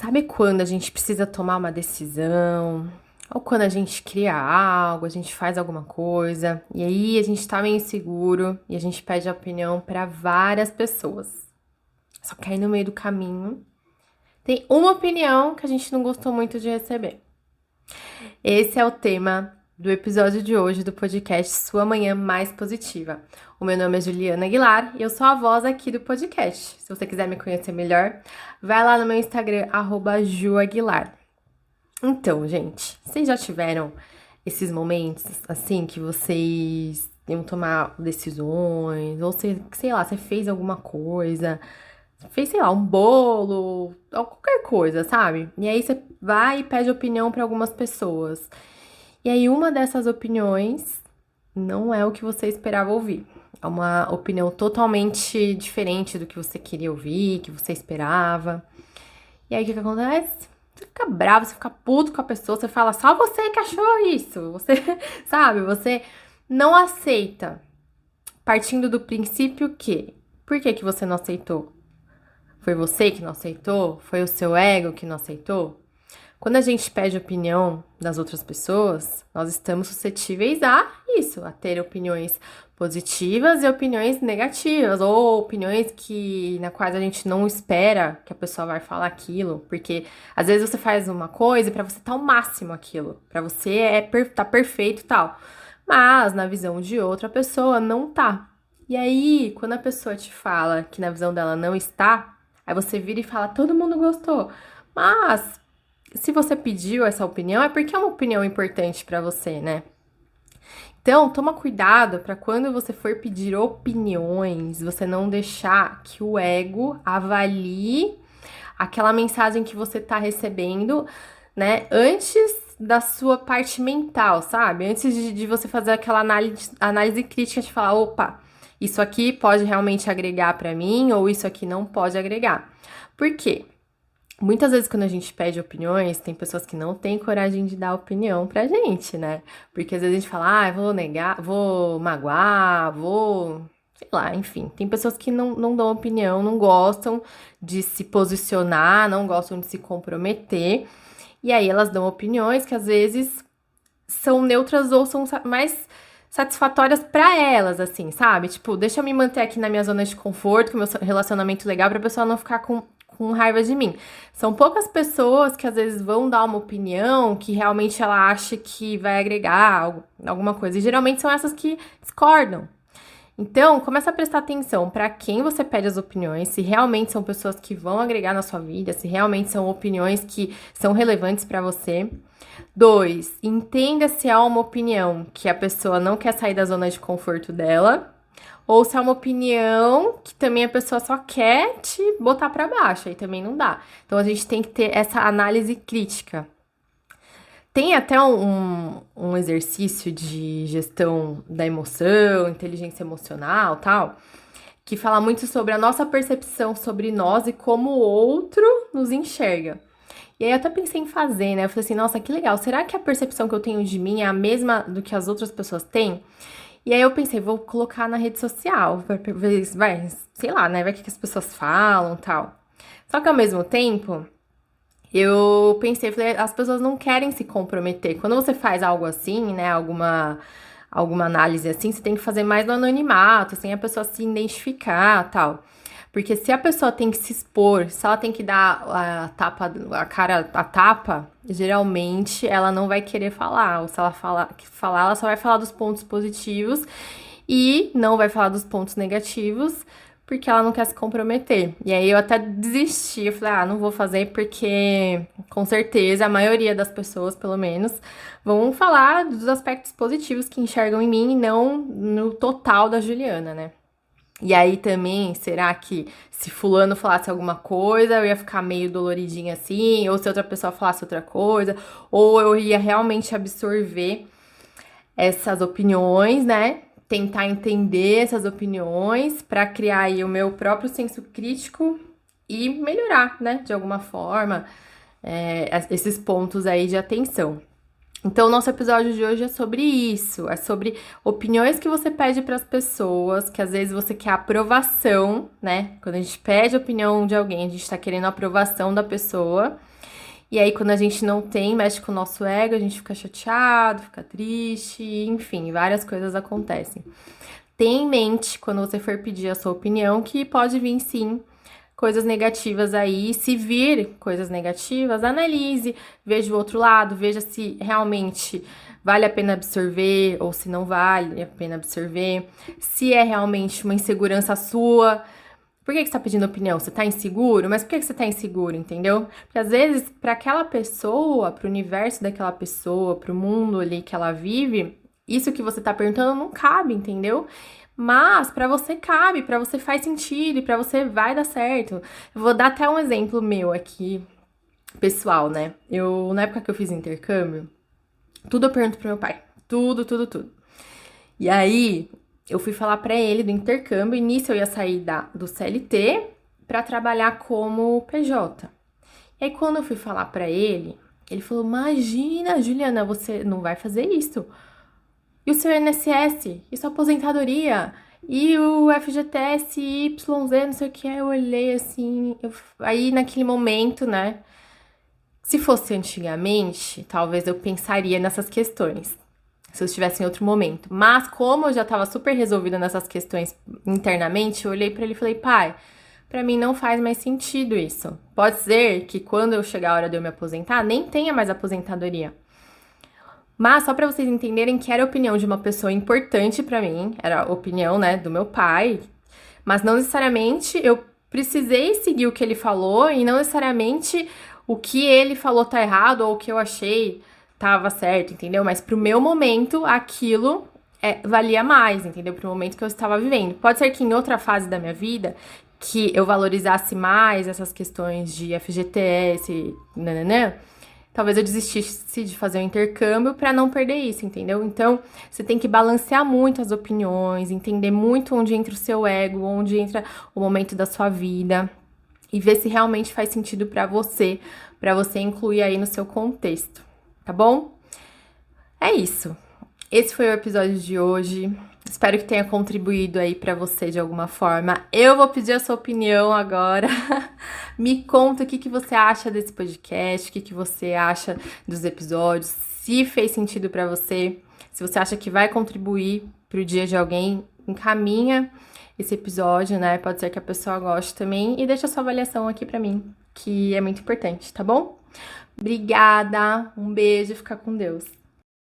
Sabe quando a gente precisa tomar uma decisão? Ou quando a gente cria algo, a gente faz alguma coisa, e aí a gente tá meio inseguro e a gente pede opinião para várias pessoas. Só que aí no meio do caminho tem uma opinião que a gente não gostou muito de receber. Esse é o tema do episódio de hoje do podcast Sua Manhã Mais Positiva. O meu nome é Juliana Aguilar e eu sou a voz aqui do podcast. Se você quiser me conhecer melhor, vai lá no meu Instagram, @juaguilar. Então, gente, vocês já tiveram esses momentos, assim, que vocês iam tomar decisões, ou você, sei lá, você fez alguma coisa, fez, sei lá, um bolo, ou qualquer coisa, sabe? E aí você vai e pede opinião para algumas pessoas. E aí uma dessas opiniões não é o que você esperava ouvir. É uma opinião totalmente diferente do que você queria ouvir, que você esperava. E aí o que que acontece? Você fica bravo, você fica puto com a pessoa, você fala, só você que achou isso. Você, sabe, você não aceita. Partindo do princípio que, por que que você não aceitou? Foi você que não aceitou? Foi o seu ego que não aceitou? Quando a gente pede opinião das outras pessoas, nós estamos suscetíveis a isso, a ter opiniões positivas e opiniões negativas, ou opiniões na quais a gente não espera que a pessoa vai falar aquilo, porque às vezes você faz uma coisa e para você tá ao máximo aquilo, para você tá perfeito e tal, mas na visão de outra pessoa não tá. E aí, quando a pessoa te fala que na visão dela não está, aí você vira e fala, todo mundo gostou. Mas se você pediu essa opinião, é porque é uma opinião importante pra você, né? Então, toma cuidado para quando você for pedir opiniões, você não deixar que o ego avalie aquela mensagem que você tá recebendo, né? Antes da sua parte mental, sabe? Antes de você fazer aquela análise crítica de falar, opa, isso aqui pode realmente agregar para mim ou isso aqui não pode agregar. Por quê? Muitas vezes quando a gente pede opiniões, tem pessoas que não têm coragem de dar opinião pra gente, né? Porque às vezes a gente fala, vou negar, vou magoar, vou, sei lá, enfim. Tem pessoas que não dão opinião, não gostam de se posicionar, não gostam de se comprometer. E aí elas dão opiniões que às vezes são neutras ou são mais satisfatórias pra elas, assim, sabe? Tipo, deixa eu me manter aqui na minha zona de conforto, com meu relacionamento legal, pra pessoa não ficar com raiva de mim. São poucas pessoas que às vezes vão dar uma opinião que realmente ela acha que vai agregar alguma coisa. E geralmente são essas que discordam. Então, começa a prestar atenção para quem você pede as opiniões, se realmente são pessoas que vão agregar na sua vida, se realmente são opiniões que são relevantes para você. 2, entenda se é uma opinião que a pessoa não quer sair da zona de conforto dela, ou se é uma opinião que também a pessoa só quer te botar para baixo, aí também não dá. Então a gente tem que ter essa análise crítica. Tem até um exercício de gestão da emoção, inteligência emocional, tal, que fala muito sobre a nossa percepção sobre nós e como o outro nos enxerga. E aí eu até pensei em fazer, né? Eu falei assim, nossa, que legal. Será que a percepção que eu tenho de mim é a mesma do que as outras pessoas têm? E aí eu pensei, vou colocar na rede social, vai, sei lá, né? Vai o que as pessoas falam, tal. Só que ao mesmo tempo, eu pensei, falei, as pessoas não querem se comprometer. Quando você faz algo assim, né, alguma análise assim, você tem que fazer mais no anonimato, sem a pessoa se identificar, tal. Porque se a pessoa tem que se expor, se ela tem que dar a tapa, geralmente ela não vai querer falar. Ou se ela falar, ela só vai falar dos pontos positivos e não vai falar dos pontos negativos, porque ela não quer se comprometer. E aí eu até desisti, eu falei, não vou fazer porque com certeza a maioria das pessoas, pelo menos, vão falar dos aspectos positivos que enxergam em mim e não no total da Juliana, né? E aí também, será que se fulano falasse alguma coisa, eu ia ficar meio doloridinha assim, ou se outra pessoa falasse outra coisa, ou eu ia realmente absorver essas opiniões, né? Tentar entender essas opiniões para criar aí o meu próprio senso crítico e melhorar, né? De alguma forma, esses pontos aí de atenção. Então, o nosso episódio de hoje é sobre isso, é sobre opiniões que você pede para as pessoas, que às vezes você quer aprovação, né? Quando a gente pede a opinião de alguém, a gente tá querendo a aprovação da pessoa. E aí, quando a gente não tem, mexe com o nosso ego, a gente fica chateado, fica triste, enfim, várias coisas acontecem. Tenha em mente, quando você for pedir a sua opinião, que pode vir sim coisas negativas aí. Se vir coisas negativas, analise, veja o outro lado, veja se realmente vale a pena absorver ou se não vale a pena absorver. Se é realmente uma insegurança sua. Por que você tá pedindo opinião? Você tá inseguro? Mas por que você tá inseguro, entendeu? Porque às vezes, para aquela pessoa, pro universo daquela pessoa, pro mundo ali que ela vive, isso que você tá perguntando não cabe, entendeu? Mas para você cabe, para você faz sentido e para você vai dar certo. Eu vou dar até um exemplo meu aqui, pessoal, né? Na época que eu fiz intercâmbio, tudo eu pergunto pro meu pai. Tudo, tudo, tudo. E aí, eu fui falar pra ele do intercâmbio, e nisso eu ia sair do CLT pra trabalhar como PJ. E aí, quando eu fui falar pra ele, ele falou: Imagina, Juliana, você não vai fazer isso. E o seu INSS? E sua aposentadoria? E o FGTS, YZ, não sei o que. Aí eu olhei assim. Aí, naquele momento, né? Se fosse antigamente, talvez eu pensaria nessas questões. Se eu estivesse em outro momento. Mas como eu já estava super resolvida nessas questões internamente, eu olhei para ele e falei: pai, para mim não faz mais sentido isso. Pode ser que quando eu chegar a hora de eu me aposentar, nem tenha mais aposentadoria. Mas só para vocês entenderem que era a opinião de uma pessoa importante para mim, era a opinião, né, do meu pai, mas não necessariamente eu precisei seguir o que ele falou e não necessariamente o que ele falou tá errado ou o que eu achei tava certo, entendeu? Mas pro meu momento, aquilo valia mais, entendeu? Pro momento que eu estava vivendo. Pode ser que em outra fase da minha vida, que eu valorizasse mais essas questões de FGTS, nananã, talvez eu desistisse de fazer o intercâmbio para não perder isso, entendeu? Então, você tem que balancear muito as opiniões, entender muito onde entra o seu ego, onde entra o momento da sua vida e ver se realmente faz sentido para você incluir aí no seu contexto, tá bom? É isso. Esse foi o episódio de hoje. Espero que tenha contribuído aí pra você de alguma forma. Eu vou pedir a sua opinião agora. Me conta o que você acha desse podcast, o que você acha dos episódios, se fez sentido pra você, se você acha que vai contribuir pro dia de alguém, encaminha esse episódio, né? Pode ser que a pessoa goste também e deixa sua avaliação aqui pra mim, que é muito importante, tá bom? Obrigada, um beijo, fica com Deus.